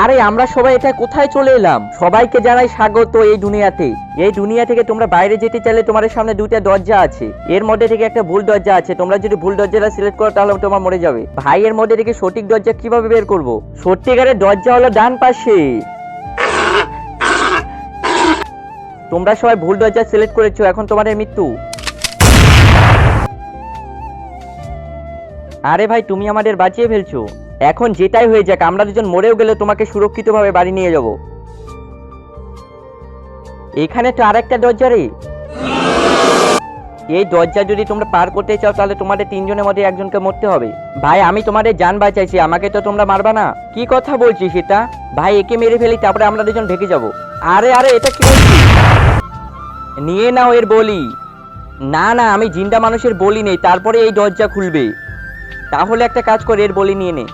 আরে আমরা সবাই এটা কোথায় চলে এলাম? সবাইকে জানাই স্বাগত এই দুনিয়াতে। এই দুনিয়া থেকে তোমরা বাইরে যেতে চাইলে তোমাদের সামনে দুইটা দরজা আছে। এর মধ্যে থেকে একটা ভুল দরজা আছে। তোমরা যদি ভুল দরজাটা সিলেক্ট করো তাহলে তোমরা মরে যাবে। ভাই এর মধ্যে থেকে সঠিক দরজা কিভাবে বের করব? সত্যিকারের দরজা হলো ডান পাশে। তোমরা সবাই ভুল দরজা সিলেক্ট করেছো, এখন তোমাদের মৃত্যু। আরে ভাই তুমি আমাদের বাঁচিয়ে ফেলছো। এখন যেটাই হয়ে যাক, আমরা দুজন মরেও গেলে তোমাকে সুরক্ষিতভাবে বাড়ি নিয়ে যাব। এখানে তো আরেকটা দরজা রে। এই দরজা যদি তোমরা পার করতে চাও তাহলে তোমাদের তিনজনের মধ্যে একজনকে মরতে হবে। ভাই আমি তোমাদের জান বাঁচাইছি, আমাকে তো তোমরা মারবা না। কি কথা বলছিস এটা? ভাই একে মেরে ফেলি, তারপরে আমরা দুজন ঢেকে যাব। আরে আরে এটা কি বলছিস? নিয়ে নাও এর বলি। না না, আমি জিন্দা মানুষের বলি নেই, তারপরে এই দরজা খুলবে। তাহলে একটা কাজ করে এর বলি নিয়ে নে।